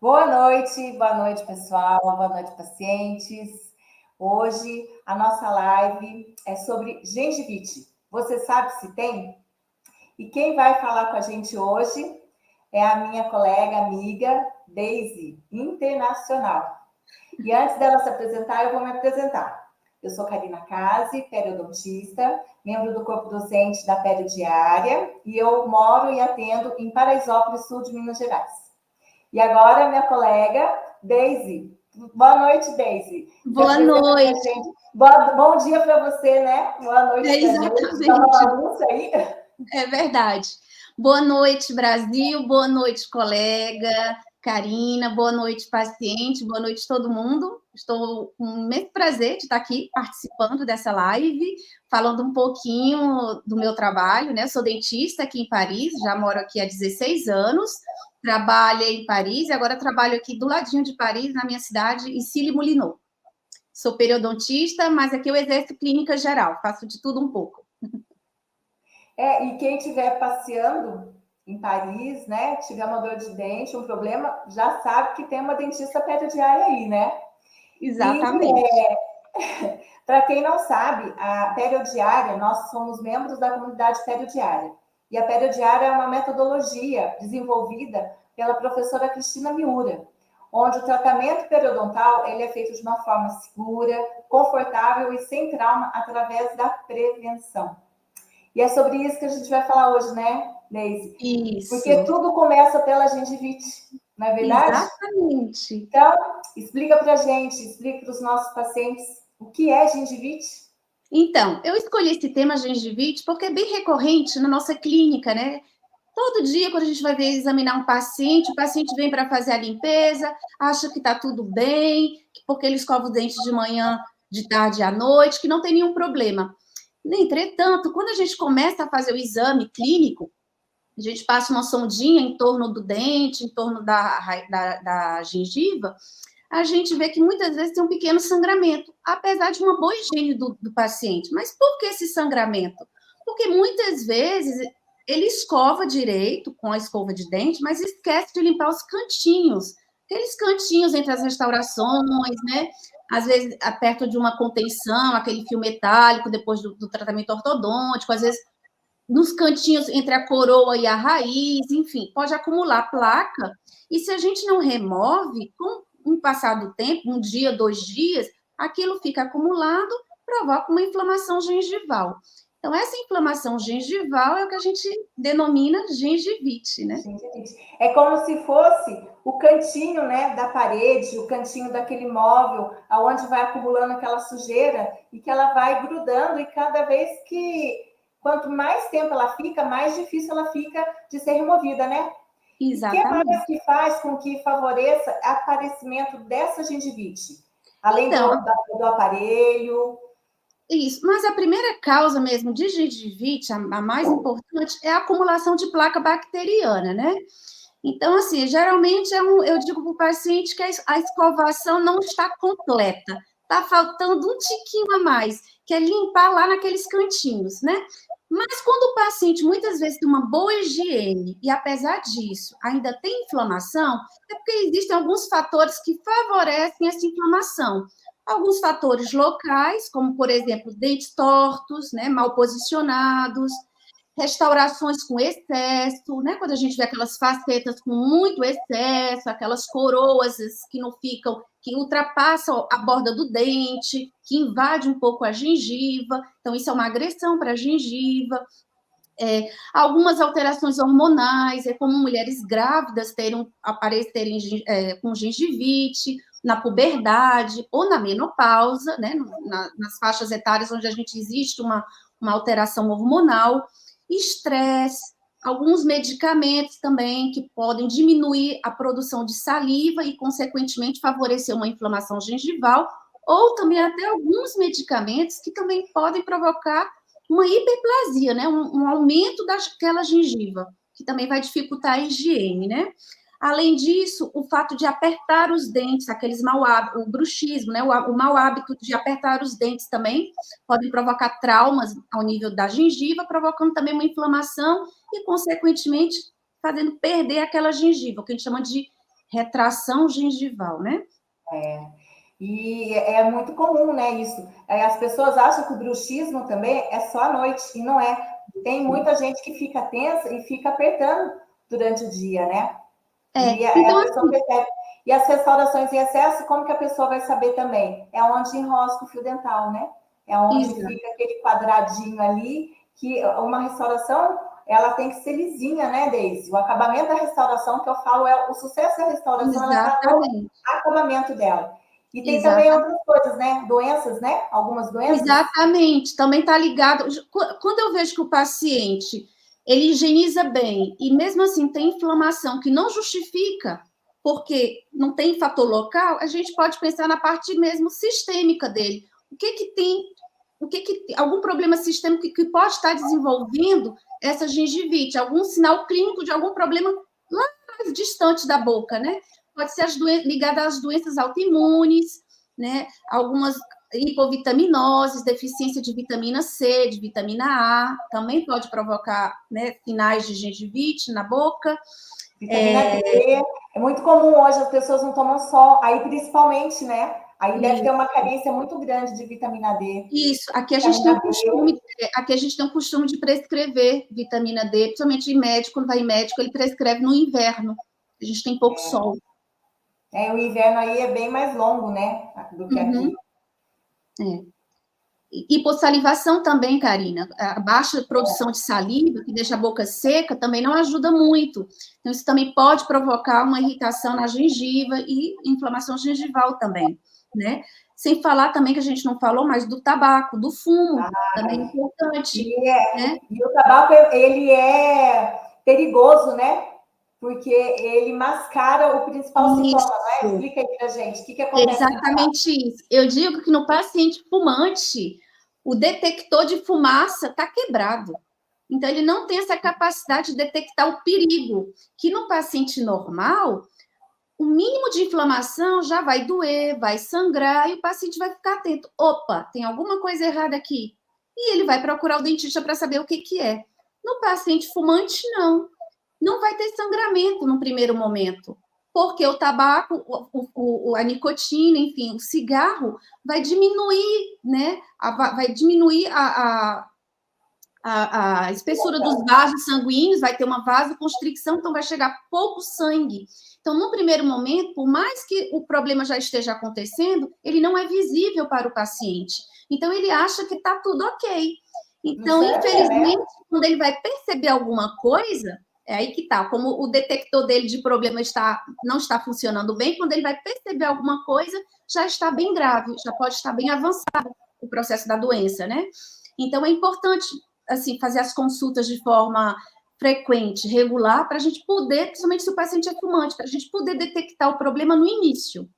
Boa noite, pessoal, boa noite, pacientes. Hoje a nossa live é sobre gengivite. Você sabe se tem? E quem vai falar com a gente hoje é a minha colega, amiga, Daisy, internacional. E antes dela se apresentar, eu vou me apresentar. Eu sou Karina Casi, periodontista, membro do corpo docente da Periodiária, e eu moro e atendo em Paraisópolis, sul de Minas Gerais. E agora, minha colega, Daisy. Boa noite, Daisy. Boa noite. Bom dia para você, né? Boa noite para a gente. Tá uma bagunça aí? É verdade. Boa noite, Brasil. Boa noite, colega. Karina, boa noite, paciente. Boa noite, todo mundo. Estou com um imenso prazer de estar aqui participando dessa live, falando um pouquinho do meu trabalho, né? Sou dentista aqui em Paris, já moro aqui há 16 anos. Trabalho em Paris e agora trabalho aqui do ladinho de Paris, na minha cidade, em Issy-les-Moulineaux. Sou periodontista, mas aqui eu exerço clínica geral, faço de tudo um pouco. E quem estiver passeando em Paris, né, tiver uma dor de dente, um problema, já sabe que tem uma dentista periodiária aí, né? Exatamente. Para quem não sabe, a periodiária, nós somos membros da comunidade periodiária. E a periodiária é uma metodologia desenvolvida pela professora Cristina Miura, onde o tratamento periodontal ele é feito de uma forma segura, confortável e sem trauma através da prevenção. E é sobre isso que a gente vai falar hoje, né, Neise? Isso. Porque tudo começa pela gengivite, não é verdade? Exatamente. Então, explica para a gente, explica para os nossos pacientes o que é gengivite. Então, eu escolhi esse tema gengivite porque é bem recorrente na nossa clínica, né? Todo dia, quando a gente vai examinar um paciente, o paciente vem para fazer a limpeza, acha que está tudo bem, porque ele escova o dente de manhã, de tarde e à noite, que não tem nenhum problema. Entretanto, quando a gente começa a fazer o exame clínico, a gente passa uma sondinha em torno do dente, em torno da gengiva, a gente vê que muitas vezes tem um pequeno sangramento, apesar de uma boa higiene do paciente. Mas por que esse sangramento? Porque muitas vezes ele escova direito com a escova de dente, mas esquece de limpar os cantinhos, aqueles cantinhos entre as restaurações, né? Às vezes, perto de uma contenção, aquele fio metálico, depois do tratamento ortodôntico, às vezes nos cantinhos entre a coroa e a raiz, enfim, pode acumular placa, e se a gente não remove, com o passar do tempo, um dia, 2 dias, aquilo fica acumulado, provoca uma inflamação gengival. Então, essa inflamação gengival é o que a gente denomina gengivite, né? Gengivite. É como se fosse o cantinho, né, da parede, o cantinho daquele móvel, aonde vai acumulando aquela sujeira e que ela vai grudando e cada vez que quanto mais tempo ela fica, mais difícil ela fica de ser removida, né? Exatamente. O que mais que faz com que favoreça o aparecimento dessa gengivite? Além então, do aparelho. Isso, mas a primeira causa mesmo de gengivite, a mais importante, é a acumulação de placa bacteriana, né? Então, assim, geralmente eu digo para o paciente que a escovação não está completa, está faltando um tiquinho a mais, que é limpar lá naqueles cantinhos, né? Mas quando o paciente muitas vezes tem uma boa higiene e, apesar disso, ainda tem inflamação, é porque existem alguns fatores que favorecem essa inflamação. Alguns fatores locais, como, por exemplo, dentes tortos, né, mal posicionados, restaurações com excesso, né? Quando a gente vê aquelas facetas com muito excesso, aquelas coroas que não ficam, que ultrapassam a borda do dente, que invade um pouco a gengiva. Então, isso é uma agressão para a gengiva. Algumas alterações hormonais, é como mulheres grávidas aparecerem com gengivite, na puberdade ou na menopausa, né? Nas faixas etárias onde a gente existe uma alteração hormonal. Estresse, alguns medicamentos também que podem diminuir a produção de saliva e, consequentemente, favorecer uma inflamação gengival, ou também até alguns medicamentos que também podem provocar uma hiperplasia, né? Um aumento daquela gengiva, que também vai dificultar a higiene, né? Além disso, o fato de apertar os dentes, aqueles mau hábitos, o bruxismo, né? O mau hábito de apertar os dentes também podem provocar traumas ao nível da gengiva, provocando também uma inflamação e, consequentemente, fazendo perder aquela gengiva, o que a gente chama de retração gengival, né? E é muito comum, né, isso. As pessoas acham que o bruxismo também é só à noite, e não é. Tem muita gente que fica tensa e fica apertando durante o dia, né? E a Então, pessoa assim, percebe. E as restaurações em excesso, como que a pessoa vai saber também? É onde enrosca o fio dental, né? É onde exato, fica aquele quadradinho ali, que uma restauração, ela tem que ser lisinha, né, Deise? O acabamento da restauração, que eu falo, é o sucesso da restauração, ela está no exatamente, acabamento dela. E tem também exatamente. outras coisas, né? Doenças, né? Algumas doenças. Exatamente, também está ligado. Quando eu vejo que o paciente ele higieniza bem e mesmo assim tem inflamação que não justifica, porque não tem fator local, a gente pode pensar na parte mesmo sistêmica dele. O que que tem, algum problema sistêmico que pode estar desenvolvendo essa gengivite, algum sinal clínico de algum problema lá mais distante da boca, né? Pode ser ligado às doenças autoimunes, né? Algumas hipovitaminoses, deficiência de vitamina C, de vitamina A, também pode provocar, né, sinais de gengivite na boca. Vitamina D. É muito comum hoje, as pessoas não tomam sol. Aí, principalmente, né? Aí deve ter uma carência muito grande de vitamina D. Isso, Vitamina B. aqui a gente tem o costume de prescrever vitamina D, principalmente em médico, quando vai em médico, ele prescreve no inverno. A gente tem pouco sol. O inverno aí é bem mais longo, né? Do que Uhum, aqui. é. Hipossalivação também, Karina. A baixa produção de saliva, que deixa a boca seca, também não ajuda muito. Então, isso também pode provocar uma irritação na gengiva e inflamação gengival também, né? Sem falar também, que a gente não falou, mas do tabaco, do fumo, também é importante, né? E o tabaco, ele é perigoso, né? Porque ele mascara o principal sintoma, né? Isso. Explica aí pra gente, o que acontece com o tabaco? Exatamente isso. Eu digo que no paciente fumante, o detector de fumaça está quebrado. Então, ele não tem essa capacidade de detectar o perigo, que no paciente normal, o mínimo de inflamação já vai doer, vai sangrar, e o paciente vai ficar atento. Opa, tem alguma coisa errada aqui. E ele vai procurar o dentista para saber o que, que é. No paciente fumante, não. Não vai ter sangramento no primeiro momento, porque o tabaco, a nicotina, enfim, o cigarro vai diminuir, né? Vai diminuir a espessura dos vasos sanguíneos, vai ter uma vasoconstricção, então vai chegar pouco sangue. Então, no primeiro momento, por mais que o problema já esteja acontecendo, ele não é visível para o paciente. Então, ele acha que está tudo ok. No Então, sangue, né? infelizmente, quando ele vai perceber alguma coisa, é aí que está. Como o detector dele de problema não está funcionando bem, quando ele vai perceber alguma coisa, já está bem grave, já pode estar bem avançado o processo da doença, né? Então, é importante, assim, fazer as consultas de forma frequente, regular, para a gente poder, principalmente se o paciente é fumante, para a gente poder detectar o problema no início.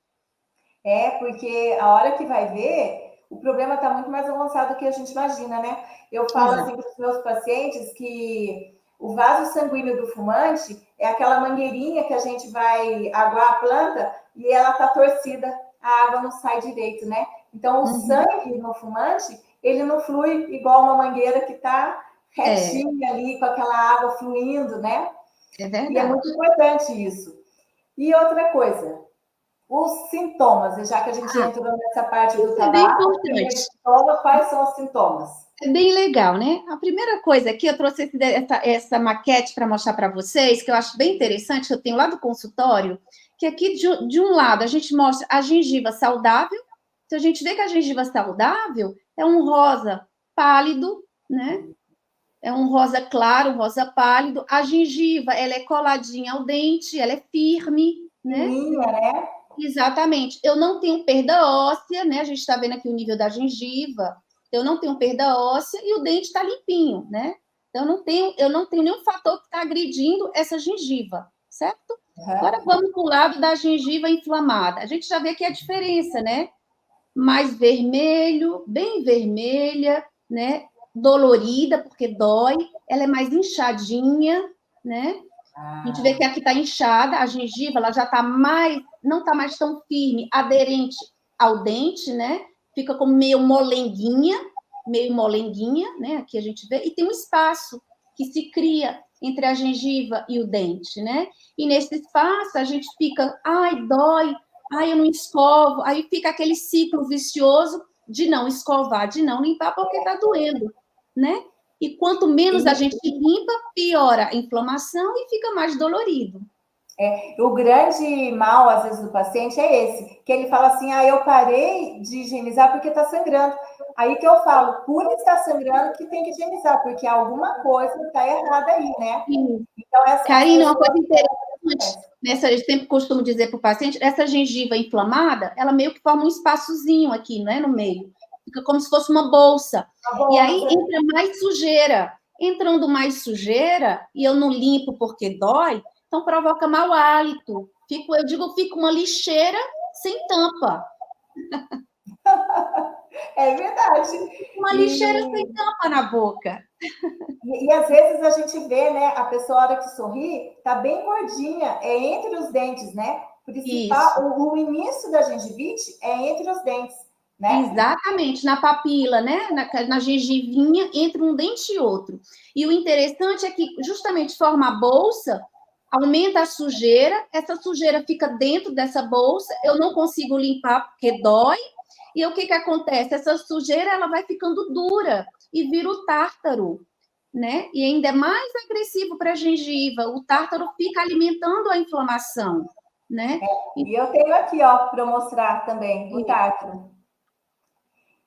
Porque a hora que vai ver, o problema está muito mais avançado do que a gente imagina, né? Eu falo Exato. assim para os meus pacientes que o vaso sanguíneo do fumante é aquela mangueirinha que a gente vai aguar a planta e ela está torcida, a água não sai direito, né? Então, o Uhum. sangue no fumante, ele não flui igual uma mangueira que está É, retinha ali, com aquela água fluindo, né? é E é verdade. muito importante isso. E outra coisa, os sintomas, já que a gente Ah, entrou nessa parte do isso é bem tabaco, primeiro importante. sintoma, quais são os sintomas? É bem legal, né? A primeira coisa aqui, eu trouxe essa maquete para mostrar para vocês, que eu acho bem interessante, que eu tenho lá do consultório, que aqui, de um lado, a gente mostra a gengiva saudável. Então, a gente vê que a gengiva saudável é um rosa pálido, né? É um rosa claro, um rosa pálido. A gengiva, ela é coladinha ao dente, ela é firme, né? Fininha, né? Exatamente. Eu não tenho perda óssea, né? A gente está vendo aqui o nível da gengiva. Eu não tenho perda óssea e o dente está limpinho, né? Então, eu não tenho nenhum fator que está agredindo essa gengiva, certo? Agora Uhum. vamos para o lado da gengiva inflamada. A gente já vê aqui a diferença, né? Mais vermelho, bem vermelha, né? Dolorida, porque dói. Ela é mais inchadinha, né? A gente vê que Ah, aqui está inchada, a gengiva ela já está mais, não está mais tão firme, aderente ao dente, né? Fica como meio molenguinha, né? Aqui a gente vê, e tem um espaço que se cria entre a gengiva e o dente, né? E nesse espaço a gente fica, ai, dói, ai, eu não escovo, aí fica aquele ciclo vicioso de não escovar, de não limpar porque tá doendo, né? E quanto menos a gente limpa, piora a inflamação e fica mais dolorido. O grande mal, às vezes, do paciente é esse, que ele fala assim, eu parei de higienizar porque está sangrando. Aí que eu falo, por estar sangrando que tem que higienizar, porque alguma coisa está errada aí, né? Então, Karina, uma coisa interessante, nessa, eu sempre costumo dizer para o paciente, essa gengiva inflamada, ela meio que forma um espaçozinho aqui, né, no meio. Fica como se fosse uma bolsa. E aí entra mais sujeira. Entrando mais sujeira, e eu não limpo porque dói, então provoca mau hálito. Eu digo, fica uma lixeira sem tampa. É verdade. Uma lixeira sem tampa na boca. E às vezes a gente vê, né, a pessoa, a hora que sorri, tá bem gordinha, é entre os dentes, né? O início da gengivite é entre os dentes, né? Exatamente, na papila, né? Na gengivinha, entre um dente e outro. E o interessante é que justamente forma a bolsa, aumenta a sujeira, essa sujeira fica dentro dessa bolsa, eu não consigo limpar porque dói, e o que acontece? Essa sujeira ela vai ficando dura e vira o tártaro, né? E ainda é mais agressivo para a gengiva, o tártaro fica alimentando a inflamação, né? E eu tenho aqui, ó, para mostrar também, o tártaro.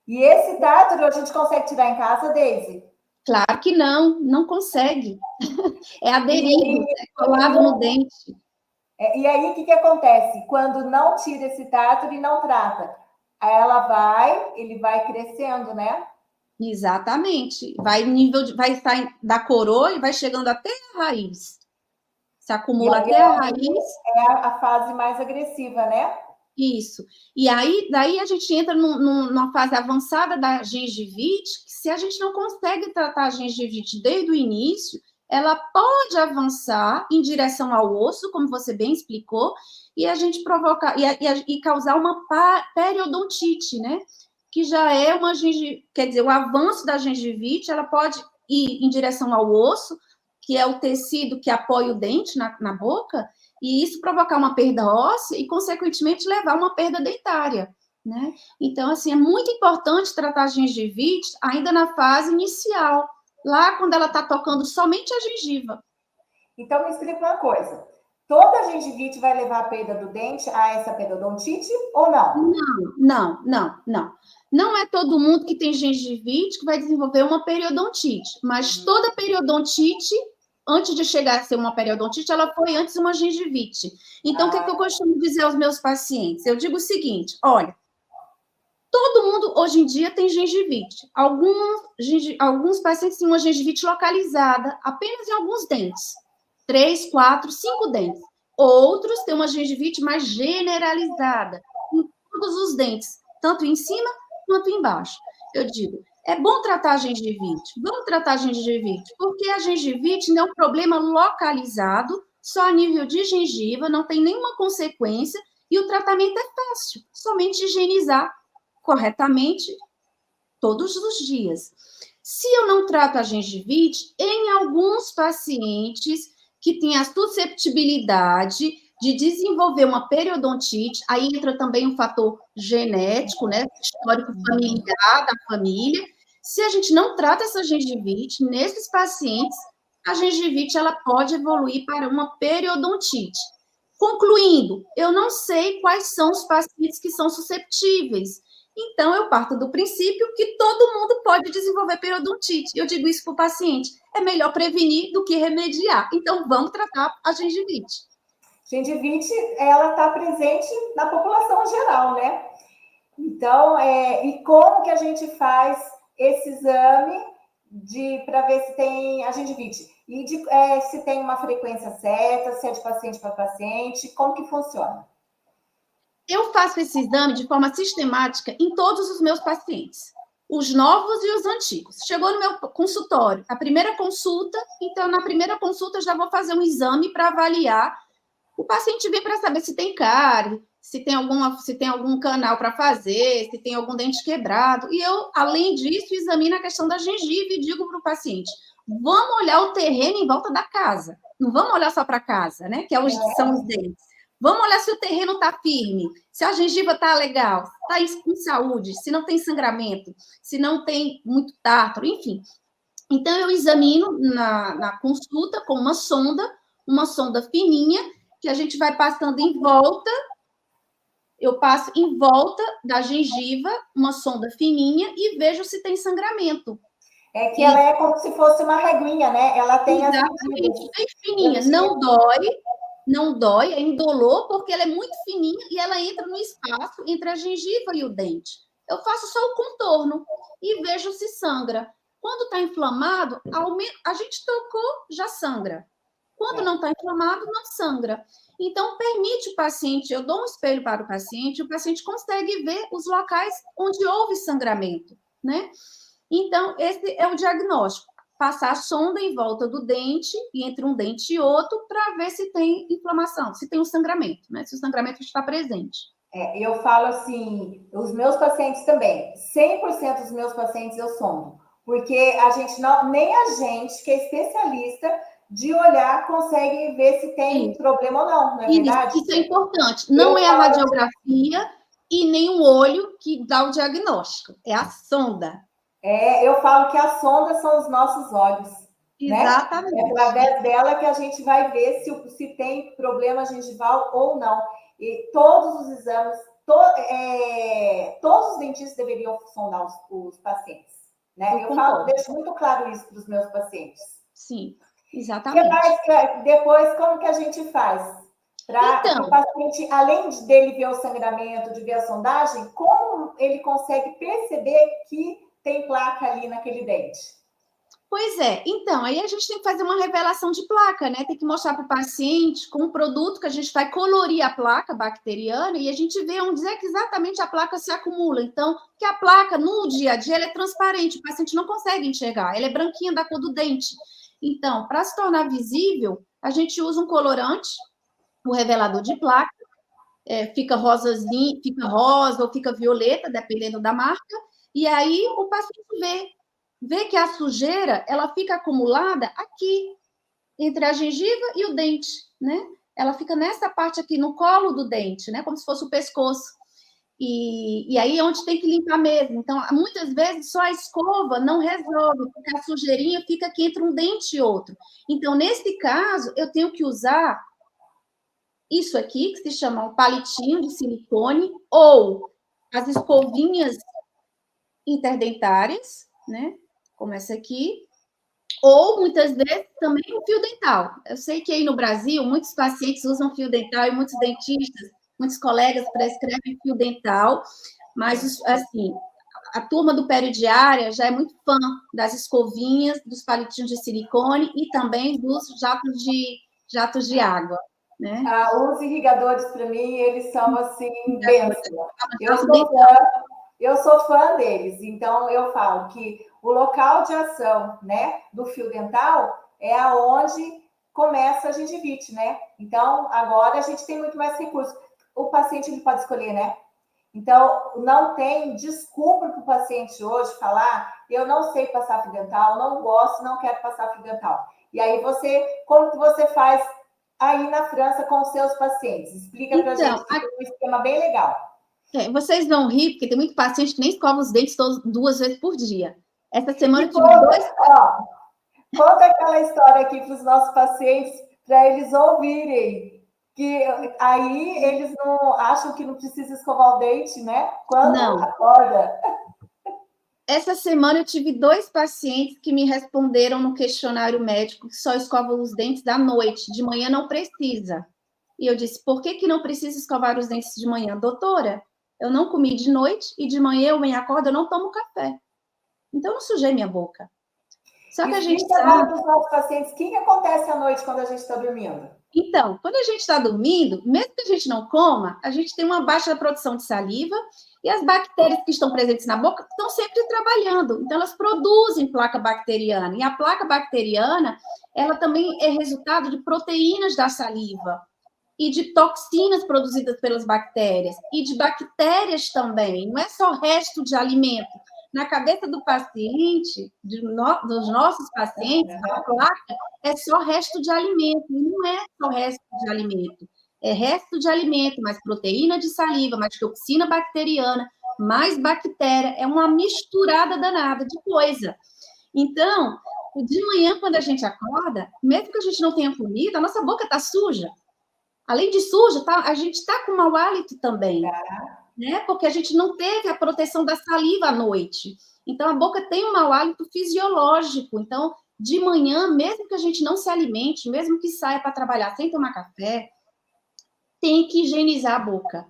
E esse tártaro a gente consegue tirar em casa, Daisy? Claro que não consegue. É aderido, é colado no dente. E aí, o que acontece? Quando não tira esse tártaro e não trata, ele vai crescendo, né? Exatamente. Vai sair da coroa e vai chegando até a raiz. Se acumula até a raiz. É a fase mais agressiva, né? Isso. E aí, daí a gente entra numa fase avançada da gengivite, que se a gente não consegue tratar a gengivite desde o início, ela pode avançar em direção ao osso, como você bem explicou, e a gente provocar e causar uma periodontite, né? Que já é uma gengivite, quer dizer, o avanço da gengivite, ela pode ir em direção ao osso, que é o tecido que apoia o dente na boca, e isso provocar uma perda óssea e, consequentemente, levar a uma perda dentária, né? Então, assim, é muito importante tratar a gengivite ainda na fase inicial, lá quando ela está tocando somente a gengiva. Então, me explica uma coisa. Toda gengivite vai levar a perda do dente a essa periodontite ou não? Não. Não é todo mundo que tem gengivite que vai desenvolver uma periodontite, mas toda periodontite, antes de chegar a ser uma periodontite, ela foi antes uma gengivite. Então, o que eu costumo dizer aos meus pacientes? Eu digo o seguinte, olha, todo mundo hoje em dia tem gengivite. Alguns pacientes têm uma gengivite localizada, apenas em alguns dentes. 3, 4, 5 dentes. Outros têm uma gengivite mais generalizada, em todos os dentes, tanto em cima quanto embaixo. Eu digo, é bom tratar a gengivite, vamos tratar a gengivite, porque a gengivite não é um problema localizado, só a nível de gengiva, não tem nenhuma consequência, e o tratamento é fácil, somente higienizar corretamente todos os dias. Se eu não trato a gengivite, em alguns pacientes que têm a susceptibilidade de desenvolver uma periodontite, aí entra também um fator genético, né, histórico familiar da família. Se a gente não trata essa gengivite, nesses pacientes, a gengivite ela pode evoluir para uma periodontite. Concluindo, eu não sei quais são os pacientes que são susceptíveis. Então, eu parto do princípio que todo mundo pode desenvolver periodontite. Eu digo isso para o paciente. É melhor prevenir do que remediar. Então, vamos tratar a gengivite. Gengivite, ela está presente na população geral, né? Então, e como que a gente faz esse exame para ver se tem a gengivite? E se tem uma frequência certa, se é de paciente para paciente, como que funciona? Eu faço esse exame de forma sistemática em todos os meus pacientes, os novos e os antigos. Chegou no meu consultório, a primeira consulta, então na primeira consulta eu já vou fazer um exame para avaliar. O paciente vem para saber se tem cárie, se tem algum canal para fazer, se tem algum dente quebrado. E eu, além disso, examino a questão da gengiva e digo para o paciente, vamos olhar o terreno em volta da casa. Não vamos olhar só para casa, né? Que são os dentes. Vamos olhar se o terreno está firme, se a gengiva está legal, está com saúde, se não tem sangramento, se não tem muito tártaro, enfim. Então, eu examino na consulta com uma sonda fininha, que a gente vai passando em volta. Eu passo em volta da gengiva, uma sonda fininha, e vejo se tem sangramento. É que ela é como se fosse uma reguinha, né? Ela tem as medidas. Bem fininha, não dói, é indolor, porque ela é muito fininha e ela entra no espaço entre a gengiva e o dente. Eu faço só o contorno e vejo se sangra. Quando está inflamado, a gente tocou, já sangra. Quando não está inflamado, não sangra. Então, permite o paciente, eu dou um espelho para o paciente consegue ver os locais onde houve sangramento, né? Então, esse é o diagnóstico. Passar a sonda em volta do dente, e entre um dente e outro, para ver se tem inflamação, se tem um sangramento, né? Se o sangramento está presente. Eu falo assim, os meus pacientes também, 100% dos meus pacientes eu sondo, porque a gente não, nem a gente, que é especialista de olhar, consegue ver se tem problema ou não é verdade? Isso é importante. Não é a radiografia e nem o olho que dá o diagnóstico, é a sonda. Eu falo que a sonda são os nossos olhos. Exatamente. Né? É através dela que a gente vai ver se tem problema gengival ou não. E todos os exames, todos os dentistas deveriam sondar os pacientes. Né? Eu deixo muito claro isso para os meus pacientes. Sim, exatamente. Depois, como que a gente faz? Para o paciente, além dele ver o sangramento, de ver a sondagem, como ele consegue perceber que tem placa ali naquele dente? Pois é, então, aí a gente tem que fazer uma revelação de placa, né? Tem que mostrar para o paciente com um produto que a gente vai colorir a placa bacteriana e a gente vê onde é que exatamente a placa se acumula. Então, que a placa, no dia a dia, ela é transparente, o paciente não consegue enxergar, ela é branquinha da cor do dente. Então, para se tornar visível, a gente usa um colorante, o revelador de placa, fica rosazinho, fica rosa ou fica violeta, dependendo da marca, e aí o paciente vê que a sujeira, ela fica acumulada aqui, entre a gengiva e o dente, né? Ela fica nessa parte aqui, no colo do dente, né? Como se fosse o pescoço. E aí é onde tem que limpar mesmo. Então, muitas vezes, só a escova não resolve, porque a sujeirinha fica aqui entre um dente e outro. Então, nesse caso, eu tenho que usar isso aqui, que se chama um palitinho de silicone, ou as escovinhas interdentárias, né? Como essa aqui, ou muitas vezes também o fio dental. Eu sei que aí no Brasil muitos pacientes usam fio dental e muitos dentistas, muitos colegas prescrevem fio dental, mas assim, a turma do peridiária já é muito fã das escovinhas, dos palitinhos de silicone e também dos jatos de água, né? Os irrigadores, para mim, eles são assim, bênção. Eu sou fã deles, então eu falo que o local de ação, né, do fio dental é aonde começa a gengivite, né? Então, agora a gente tem muito mais recursos. O paciente ele pode escolher, né? Então, não tem desculpa para o paciente hoje falar, eu não sei passar fio dental, não gosto, não quero passar fio dental. E aí como que você faz aí na França com os seus pacientes? Explica para a gente, que tem um esquema bem legal. Vocês vão rir, porque tem muito paciente que nem escova os dentes 2 vezes por dia. Essa semana eu tive conta aquela história aqui para os nossos pacientes, para eles ouvirem, que aí eles não acham que não precisa escovar o dente, né? Quando acorda. Essa semana eu tive 2 pacientes que me responderam no questionário médico que só escovam os dentes à noite, de manhã não precisa. E eu disse, por que não precisa escovar os dentes de manhã? Doutora, eu não comi de noite e de manhã eu me acordo, eu não tomo café. Então, eu não sujei minha boca. Só que a gente sabe... para os nossos pacientes, o que acontece à noite quando a gente está dormindo? Então, quando a gente está dormindo, mesmo que a gente não coma, a gente tem uma baixa produção de saliva e as bactérias que estão presentes na boca estão sempre trabalhando. Então, elas produzem placa bacteriana. E a placa bacteriana, ela também é resultado de proteínas da saliva e de toxinas produzidas pelas bactérias e de bactérias também. Não é só resto de alimento, na cabeça do paciente, dos nossos pacientes, a placa é só resto de alimento, e não é só resto de alimento. É resto de alimento, mais proteína de saliva, mais toxina bacteriana, mais bactéria, é uma misturada danada de coisa. Então, de manhã, quando a gente acorda, mesmo que a gente não tenha comido, a nossa boca está suja. Além de suja, a gente está com mau hálito também, né? Porque a gente não teve a proteção da saliva à noite. Então, a boca tem um mau hálito fisiológico. Então, de manhã, mesmo que a gente não se alimente, mesmo que saia para trabalhar sem tomar café, tem que higienizar a boca.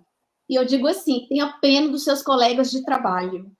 E eu digo assim, tenha pena dos seus colegas de trabalho.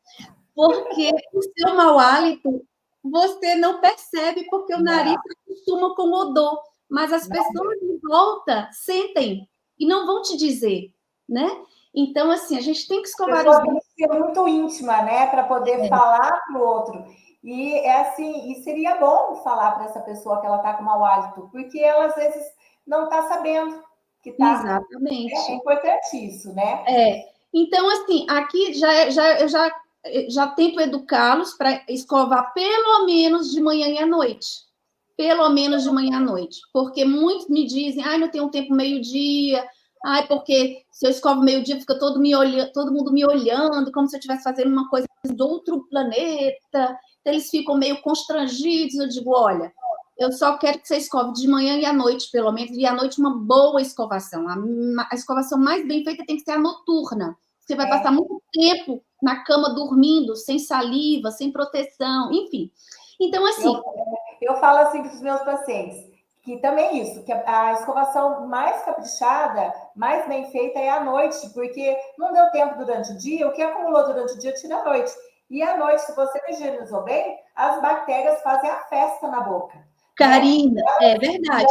Porque o seu mau hálito, você não percebe, porque o nariz se acostuma com o odor. Mas as pessoas de volta sentem e não vão te dizer, né? Então, assim, a gente tem que escovar os dentes. Tem que ser muito íntima, né? Para poder falar para o outro. E é assim, e seria bom falar para essa pessoa que ela está com mau hálito, porque ela às vezes não está sabendo que está. Exatamente. É importante isso, né? Então, assim, aqui eu já tento educá-los para escovar pelo menos de manhã e à noite. Pelo menos de manhã à noite. Porque muitos me dizem, não tenho tempo meio-dia, porque se eu escovo meio-dia, fica todo mundo me olhando, como se eu estivesse fazendo uma coisa de outro planeta. Então, eles ficam meio constrangidos. Eu digo, olha, eu só quero que você escove de manhã e à noite, pelo menos, e à noite uma boa escovação. A escovação mais bem feita tem que ser a noturna. Você vai passar muito tempo na cama dormindo, sem saliva, sem proteção, enfim. Então, assim... Eu falo assim para os meus pacientes, que também isso, que a escovação mais caprichada, mais bem feita é à noite, porque não deu tempo durante o dia, o que acumulou durante o dia tira à noite. E à noite, se você higienizou bem, as bactérias fazem a festa na boca. Karina, é verdade.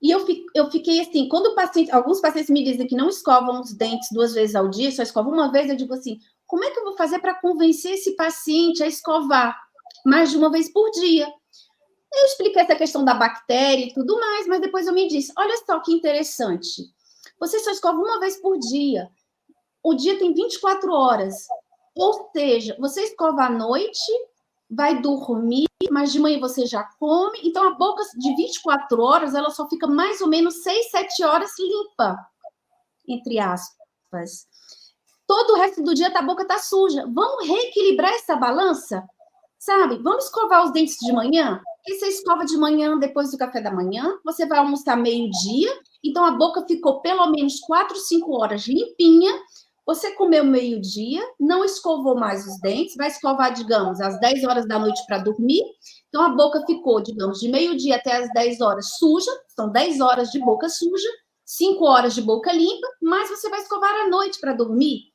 E eu fiquei assim, quando alguns pacientes me dizem que não escovam os dentes 2 vezes ao dia, só escovam uma vez, eu digo assim, como é que eu vou fazer para convencer esse paciente a escovar mais de uma vez por dia? Eu expliquei essa questão da bactéria e tudo mais, mas depois eu me disse, olha só que interessante, você só escova uma vez por dia, o dia tem 24 horas, ou seja, você escova à noite, vai dormir, mas de manhã você já come, então a boca de 24 horas, ela só fica mais ou menos 6, 7 horas limpa, entre aspas. Todo o resto do dia a boca tá suja. Vamos reequilibrar essa balança? Sabe? Vamos escovar os dentes de manhã? E você escova de manhã, depois do café da manhã, você vai almoçar meio-dia, então a boca ficou pelo menos 4, 5 horas limpinha. Você comeu meio-dia, não escovou mais os dentes, vai escovar, digamos, às 10 horas da noite para dormir. Então, a boca ficou, digamos, de meio-dia até às 10 horas suja, são 10 horas de boca suja, 5 horas de boca limpa, mas você vai escovar à noite para dormir.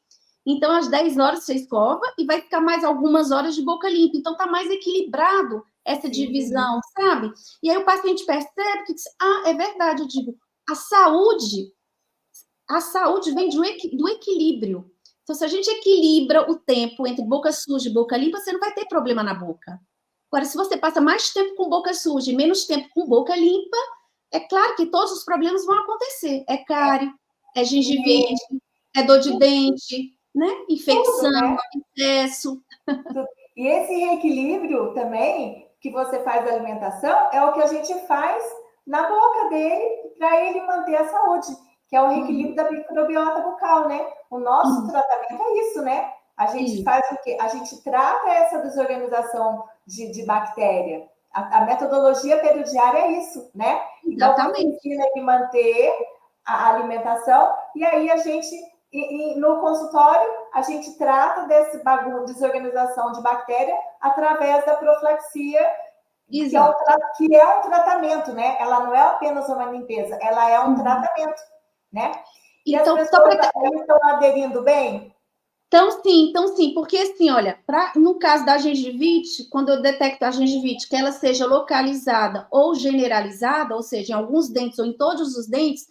Então, às 10 horas você escova e vai ficar mais algumas horas de boca limpa. Então, está mais equilibrado essa divisão, sabe? E aí o paciente percebe que diz, é verdade, eu digo, a saúde vem do equilíbrio. Então, se a gente equilibra o tempo entre boca suja e boca limpa, você não vai ter problema na boca. Agora, se você passa mais tempo com boca suja e menos tempo com boca limpa, é claro que todos os problemas vão acontecer. É cárie, é gengivite, é dor de dente, né? Infecção, excesso. E esse reequilíbrio também, que você faz da alimentação, é o que a gente faz na boca dele para ele manter a saúde, que é o reequilíbrio da microbiota bucal, né? O nosso tratamento é isso, né? A gente faz o quê? A gente trata essa desorganização de bactéria. A metodologia periodiária é isso, né? Então, você ensina ele manter a alimentação e aí a gente, no consultório, a gente trata desse desorganização de bactéria através da profilaxia, que é um tratamento, né? Ela não é apenas uma limpeza, ela é um tratamento, né? E então, as pessoas estão aderindo bem? Então sim, porque assim, olha, no caso da gengivite, quando eu detecto a gengivite, que ela seja localizada ou generalizada, ou seja, em alguns dentes ou em todos os dentes,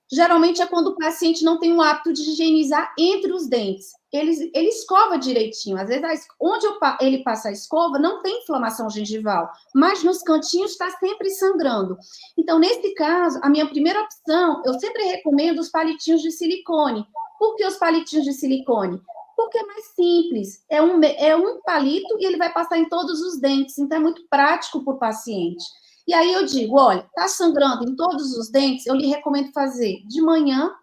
geralmente é quando o paciente não tem o hábito de higienizar entre os dentes. Ele escova direitinho. Às vezes, onde ele passa a escova, não tem inflamação gengival, mas nos cantinhos está sempre sangrando. Então, nesse caso, a minha primeira opção, eu sempre recomendo os palitinhos de silicone. Por que os palitinhos de silicone? Porque é mais simples. É um palito e ele vai passar em todos os dentes. Então, é muito prático para o paciente. E aí eu digo, olha, está sangrando em todos os dentes? Eu lhe recomendo fazer de manhã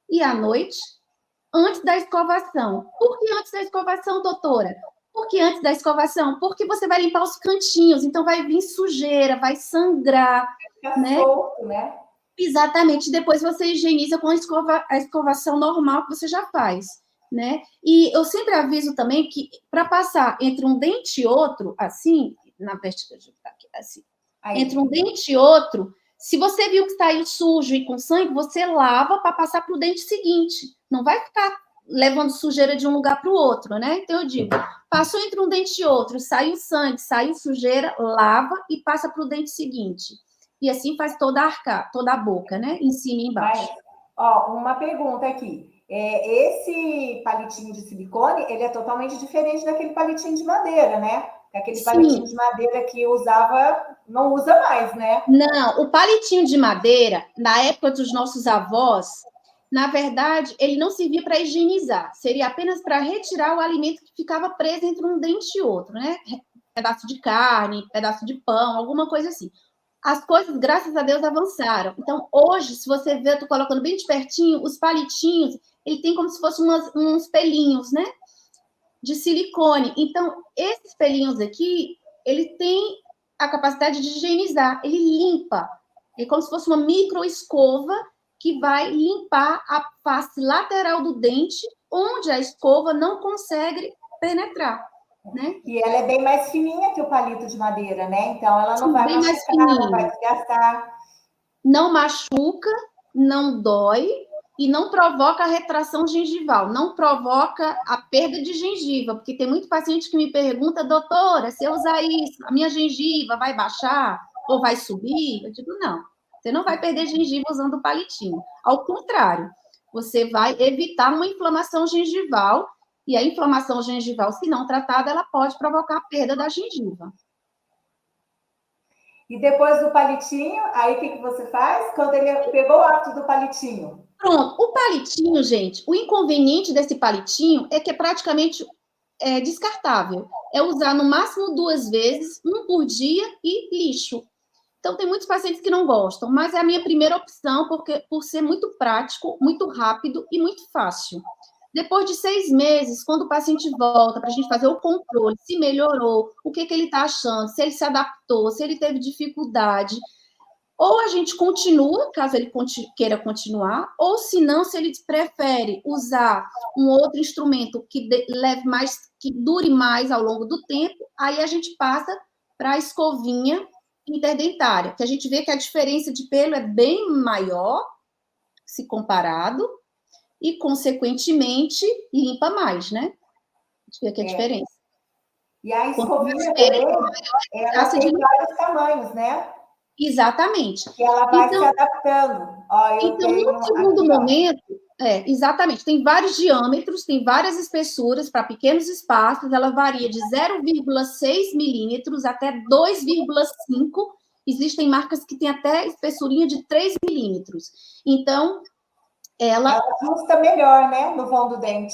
e à noite, antes da escovação. Por que antes da escovação, doutora? Porque antes da escovação, porque você vai limpar os cantinhos, então vai vir sujeira, vai sangrar, Fica né? solto, né? Exatamente. Depois você higieniza com a escovação normal que você já faz, né? E eu sempre aviso também que para passar entre um dente e outro, assim, na vertical, assim, entre Aí. um dente e outro, se você viu que saiu sujo e com sangue, você lava para passar para o dente seguinte. Não vai ficar levando sujeira de um lugar para o outro, né? Então eu digo, passou entre um dente e outro, saiu sangue, saiu sujeira, lava e passa para o dente seguinte. E assim faz toda a boca, né? Em cima e Mas, embaixo. ó, uma pergunta aqui. Esse palitinho de silicone, ele é totalmente diferente daquele palitinho de madeira, né? Aquele palitinho Sim, de madeira que usava, não usa mais, né? não, o palitinho de madeira, na época dos nossos avós, na verdade, ele não servia para higienizar, seria apenas para retirar o alimento que ficava preso entre um dente e outro, né? Pedaço de carne, pedaço de pão, alguma coisa assim. As coisas, graças a Deus, avançaram. Então, hoje, se você ver, eu tô colocando bem de pertinho, os palitinhos, ele tem como se fossem uns pelinhos, né? De silicone. Então, esses pelinhos aqui, ele tem a capacidade de higienizar, ele limpa. É como se fosse uma microescova que vai limpar a face lateral do dente, onde a escova não consegue penetrar, né? E ela é bem mais fininha que o palito de madeira, né? Então ela não Sim, vai bem mais machucar, não vai fininho. desgastar. Não machuca, não dói e não provoca retração gengival, não provoca a perda de gengiva, porque tem muito paciente que me pergunta, doutora, se eu usar isso, a minha gengiva vai baixar ou vai subir? Eu digo, não, você não vai perder gengiva usando o palitinho. Ao contrário, você vai evitar uma inflamação gengival, e a inflamação gengival, se não tratada, ela pode provocar a perda da gengiva. E depois do palitinho, aí o que você faz? Quando ele pegou o hábito do palitinho. Pronto, o palitinho, gente, o inconveniente desse palitinho é que é praticamente descartável. É usar no máximo 2 vezes, um por dia e lixo. Então, tem muitos pacientes que não gostam, mas é a minha primeira opção, porque por ser muito prático, muito rápido e muito fácil. Depois de 6 meses, quando o paciente volta para a gente fazer o controle, se melhorou, o que ele está achando, se ele se adaptou, se ele teve dificuldade, ou a gente continua, caso ele queira continuar, ou se não, se ele prefere usar um outro instrumento que leve mais, que dure mais ao longo do tempo, aí a gente passa para a escovinha interdentária, que a gente vê que a diferença de pelo é bem maior, se comparado, e, consequentemente, limpa mais, né? A gente vê que a diferença. E a Quanto mais escovinha pelo, também, maior a ela eficácia de tem limpar. vários tamanhos, né? Exatamente. Que ela vai se Então, adaptando. Ó, eu Então, tenho no segundo aqui, ó. momento, exatamente, tem vários diâmetros, tem várias espessuras para pequenos espaços, ela varia de 0,6 milímetros até 2,5. Existem marcas que têm até espessurinha de 3 milímetros. Então, Ela ela ajusta melhor, né? No vão do dente.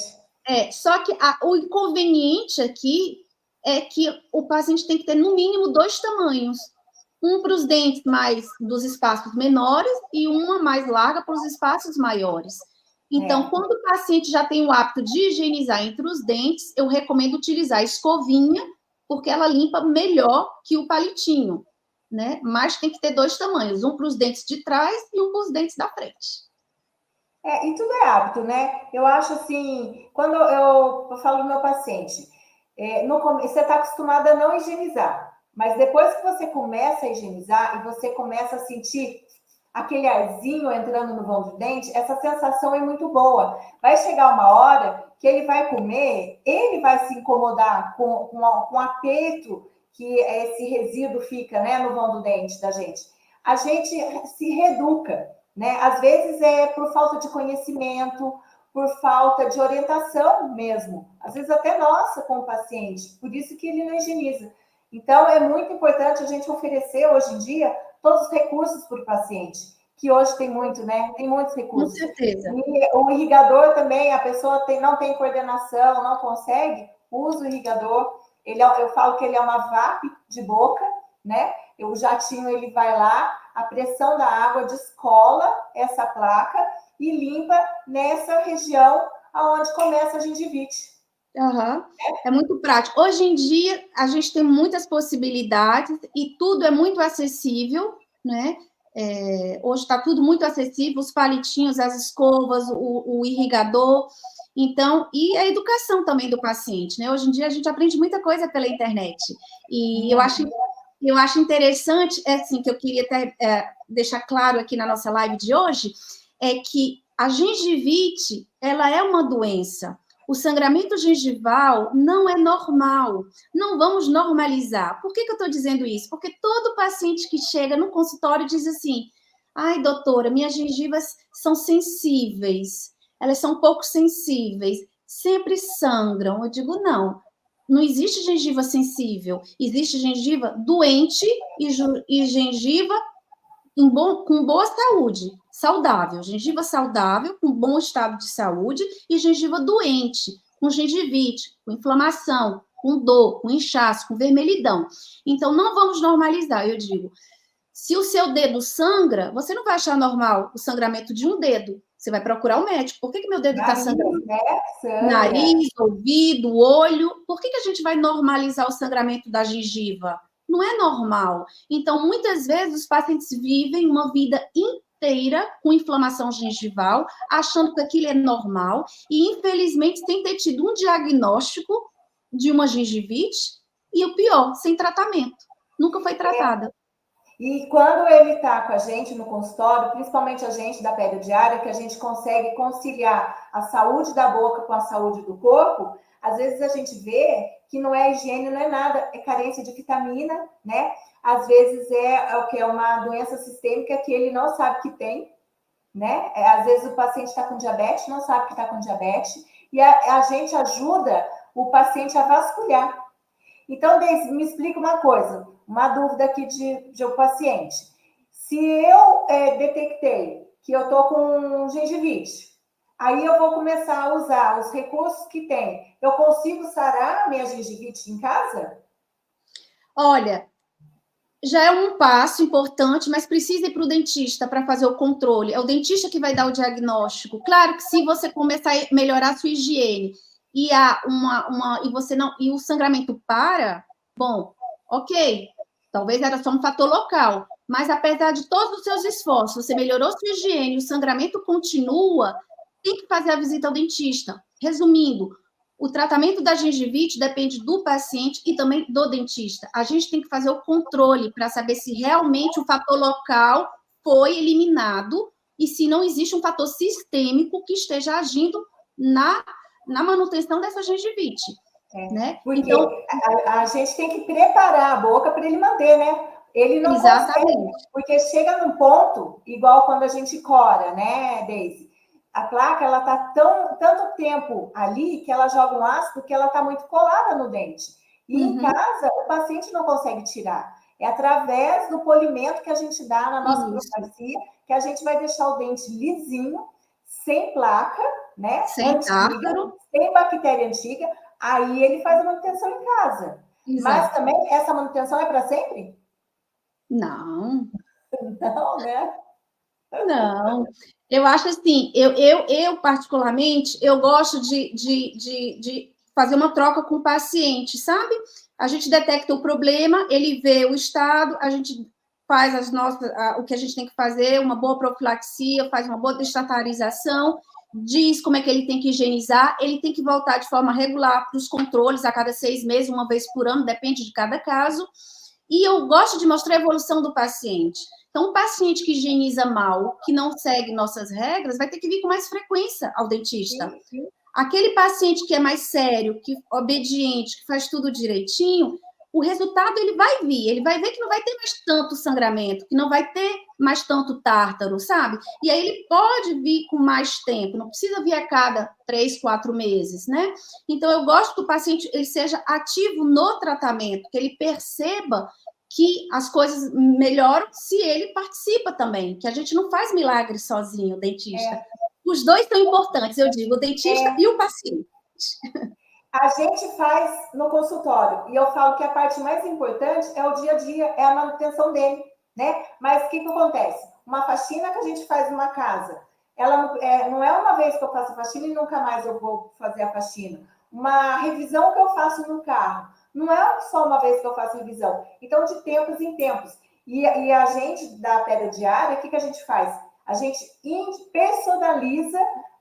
só que o inconveniente aqui é que o paciente tem que ter no mínimo 2 tamanhos. Um para os dentes mais dos espaços menores e uma mais larga para os espaços maiores. Então, É. quando o paciente já tem o hábito de higienizar entre os dentes, eu recomendo utilizar a escovinha, porque ela limpa melhor que o palitinho, né? Mas tem que ter 2 tamanhos, um para os dentes de trás e um para os dentes da frente. E tudo é hábito, né? Eu acho assim, quando eu falo do meu paciente, você está acostumado a não higienizar, mas depois que você começa a higienizar e você começa a sentir aquele arzinho entrando no vão do dente, essa sensação é muito boa. Vai chegar uma hora que ele vai comer, ele vai se incomodar com o aperto que esse resíduo fica, né, no vão do dente da gente. A gente se reeduca, né? Às vezes é por falta de conhecimento, por falta de orientação mesmo, às vezes até nossa com o paciente, por isso que ele não higieniza. Então, é muito importante a gente oferecer hoje em dia todos os recursos para o paciente, que hoje tem muito, né? Tem muitos Com recursos. certeza. E o irrigador também, a pessoa não tem coordenação, não consegue, usa o irrigador. Eu falo que ele é uma VAP de boca, né? O jatinho, ele vai lá, a pressão da água descola essa placa e limpa nessa região aonde começa a gengivite. Uhum. É muito prático. Hoje em dia, a gente tem muitas possibilidades e tudo é muito acessível, né? Hoje está tudo muito acessível, os palitinhos, as escovas, o irrigador. Então, e a educação também do paciente, né? Hoje em dia, a gente aprende muita coisa pela internet. E eu acho interessante, assim, que eu queria até deixar claro aqui na nossa live de hoje, é que a gengivite, ela é uma doença. O sangramento gengival não é normal. Não vamos normalizar. Por que eu estou dizendo isso? Porque todo paciente que chega no consultório diz assim: ai, doutora, minhas gengivas são sensíveis. Elas são pouco sensíveis. Sempre sangram. Eu digo, não. Não existe gengiva sensível. Existe gengiva doente e gengiva com boa saúde, saudável, gengiva saudável, com bom estado de saúde, e gengiva doente, com gengivite, com inflamação, com dor, com inchaço, com vermelhidão. Então, não vamos normalizar, eu digo. Se o seu dedo sangra, você não vai achar normal o sangramento de um dedo. Você vai procurar o médico. Por que meu dedo está sangrando? Né? Nariz, ouvido, olho. Por que a gente vai normalizar o sangramento da gengiva? Não é normal. Então, muitas vezes, os pacientes vivem uma vida inteira com inflamação gengival, achando que aquilo é normal, e, infelizmente, tem tido um diagnóstico de uma gengivite, e o pior, sem tratamento. Nunca foi tratada. E quando ele está com a gente no consultório, principalmente a gente da pediatria, que a gente consegue conciliar a saúde da boca com a saúde do corpo, às vezes a gente vê que não é higiene, não é nada, é carência de vitamina, né? Às vezes é o que é uma doença sistêmica que ele não sabe que tem, né? Às vezes o paciente está com diabetes, não sabe que está com diabetes, e a gente ajuda o paciente a vasculhar. Então, Deise, me explica uma coisa, uma dúvida aqui de um paciente. Se eu detectei que eu estou com gengivite, aí eu vou começar a usar os recursos que tem. Eu consigo sarar a minha gengivite em casa? Olha, já é um passo importante, mas precisa ir para o dentista para fazer o controle. É o dentista que vai dar o diagnóstico. Claro que se você começar a melhorar a sua higiene e o sangramento para, bom, ok, talvez era só um fator local, mas apesar de todos os seus esforços, você melhorou sua higiene, o sangramento continua, tem que fazer a visita ao dentista. Resumindo, o tratamento da gengivite depende do paciente e também do dentista. A gente tem que fazer o controle para saber se realmente o fator local foi eliminado e se não existe um fator sistêmico que esteja agindo na manutenção dessa gengivite. Né? Porque então, a gente tem que preparar a boca para ele manter, né? Ele não consegue, porque chega num ponto, igual quando a gente cora, né, Deise? A placa, ela tá tanto tempo ali que ela joga um ácido que ela tá muito colada no dente. E em casa, o paciente não consegue tirar. É através do polimento que a gente dá na nossa profilaxia que a gente vai deixar o dente lisinho, sem placa, né? Sem tártaro, sem bactéria antiga. Aí ele faz a manutenção em casa. Exato. Mas também essa manutenção é para sempre? Não. Não, né? Não. Eu acho assim, eu particularmente, eu gosto de fazer uma troca com o paciente, sabe? A gente detecta o problema, ele vê o estado, a gente faz o que a gente tem que fazer, uma boa profilaxia, faz uma boa destatarização, diz como é que ele tem que higienizar, ele tem que voltar de forma regular para os controles a cada 6 meses, uma vez por ano, depende de cada caso. E eu gosto de mostrar a evolução do paciente. Então, um paciente que higieniza mal, que não segue nossas regras, vai ter que vir com mais frequência ao dentista. Sim, sim. Aquele paciente que é mais sério, que obediente, que faz tudo direitinho, o resultado ele vai ver que não vai ter mais tanto sangramento, que não vai ter mais tanto tártaro, sabe? E aí ele pode vir com mais tempo, não precisa vir a cada 3, 4 meses, né? Então, eu gosto que o paciente ele seja ativo no tratamento, que ele perceba que as coisas melhoram se ele participa também, que a gente não faz milagre sozinho, o dentista. Os dois são importantes, eu digo, o dentista e o paciente. A gente faz no consultório, e eu falo que a parte mais importante é o dia a dia, é a manutenção dele, né? Mas o que acontece? Uma faxina que a gente faz numa casa, ela não é uma vez que eu faço a faxina e nunca mais eu vou fazer a faxina. Uma revisão que eu faço no carro, não é só uma vez que eu faço revisão. Então, de tempos em tempos. E a gente, da Pedra Diária, o que a gente faz? A gente personaliza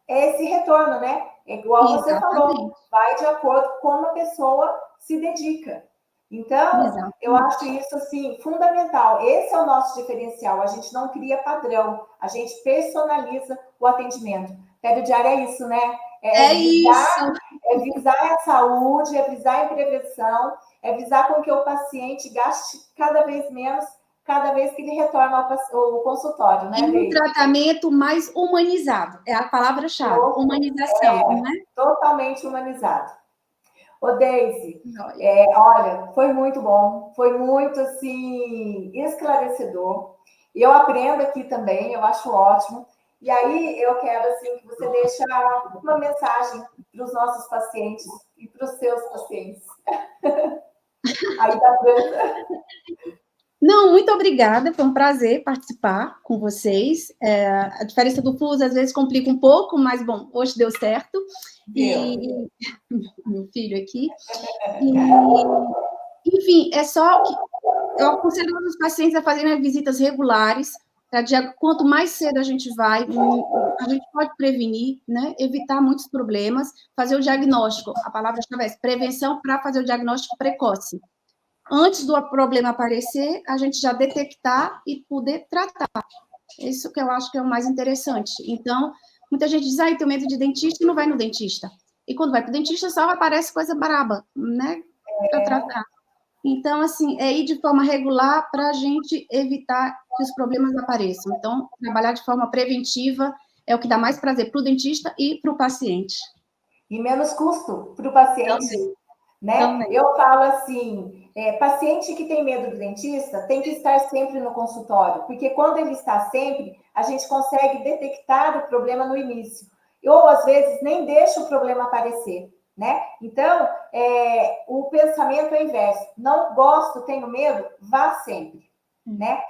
esse retorno, né? É igual você falou, vai de acordo com como a pessoa se dedica. Então, eu acho isso, assim, fundamental. Esse é o nosso diferencial. A gente não cria padrão, a gente personaliza o atendimento. Pedra Diária é isso, né? É visar a saúde, é visar a prevenção, é visar com que o paciente gaste cada vez menos, cada vez que ele retorna ao consultório, né, Deise? E um tratamento mais humanizado, é a palavra-chave, humanização, né? Totalmente humanizado. Ô, Deise, olha, foi muito bom, foi muito, assim, esclarecedor. Eu aprendo aqui também, eu acho ótimo. E aí, eu quero, assim, que você deixe uma mensagem para os nossos pacientes e para os seus pacientes. Aí tá vendo? Não, muito obrigada, foi um prazer participar com vocês. A diferença do fuso às vezes complica um pouco, mas, bom, hoje deu certo. E meu filho aqui. Enfim, é só que eu aconselho os pacientes a fazerem visitas regulares. Quanto mais cedo a gente vai, a gente pode prevenir, né? Evitar muitos problemas, fazer o diagnóstico. A palavra-chave é prevenção para fazer o diagnóstico precoce. Antes do problema aparecer, a gente já detectar e poder tratar. Isso que eu acho que é o mais interessante. Então, muita gente diz, tenho medo de dentista e não vai no dentista. E quando vai para o dentista, só aparece coisa braba, né? Para tratar. Então, assim, é ir de forma regular para a gente evitar que os problemas apareçam. Então, trabalhar de forma preventiva é o que dá mais prazer para o dentista e para o paciente. E menos custo para o paciente. Também. Né? Também. Eu falo assim, paciente que tem medo do dentista tem que estar sempre no consultório, porque quando ele está sempre, a gente consegue detectar o problema no início. Ou, às vezes, nem deixa o problema aparecer, né? Então, o pensamento é inverso. Não gosto, tenho medo, vá sempre, né?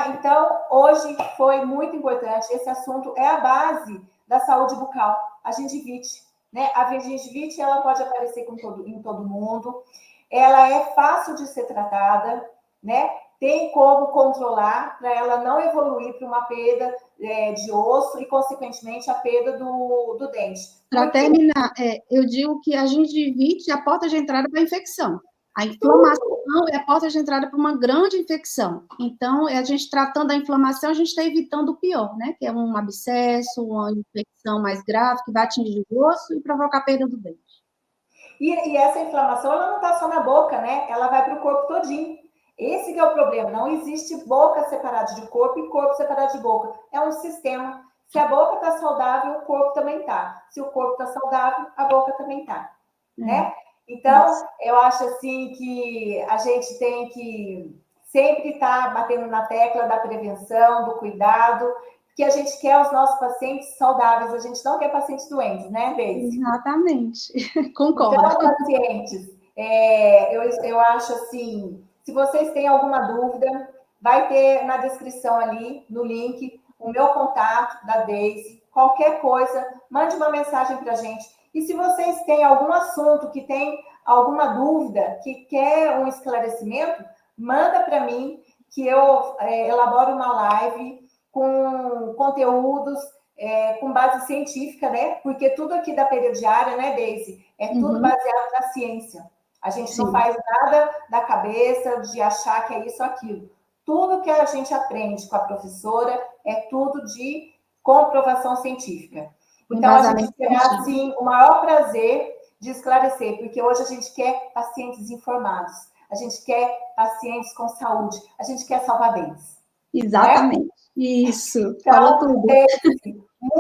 Então, hoje foi muito importante. Esse assunto é a base da saúde bucal, a gengivite. Né? A gengivite ela pode aparecer em todo mundo, ela é fácil de ser tratada, né? Tem como controlar para ela não evoluir para uma perda de osso e, consequentemente, a perda do dente. Para terminar, eu digo que a gengivite é a porta de entrada para a infecção. A inflamação é a porta de entrada para uma grande infecção. Então, a gente tratando a inflamação, a gente está evitando o pior, né? Que é um abscesso, uma infecção mais grave, que vai atingir o osso e provocar a perda do dente. E essa inflamação, ela não está só na boca, né? Ela vai para o corpo todinho. Esse que é o problema. Não existe boca separada de corpo e corpo separado de boca. É um sistema. Se a boca está saudável, o corpo também está. Se o corpo está saudável, a boca também está. Né? Então, eu acho assim que a gente tem que sempre estar batendo na tecla da prevenção, do cuidado, porque a gente quer os nossos pacientes saudáveis, a gente não quer pacientes doentes, né, Deise? Exatamente, concordo. Então, pacientes, eu acho assim, se vocês têm alguma dúvida, vai ter na descrição ali, no link, o meu contato da Deise, qualquer coisa, mande uma mensagem para a gente. E se vocês têm algum assunto que tem alguma dúvida, que quer um esclarecimento, manda para mim, que eu elaboro uma live com conteúdos com base científica, né? Porque tudo aqui da Periodiária, né, Deise? É tudo baseado na ciência. A gente não faz nada da cabeça de achar que é isso ou aquilo. Tudo que a gente aprende com a professora é tudo de comprovação científica. Então, a gente terá, assim, o maior prazer de esclarecer, porque hoje a gente quer pacientes informados, a gente quer pacientes com saúde, a gente quer salvar dentes. Exatamente. Né? Isso, então, falou tudo.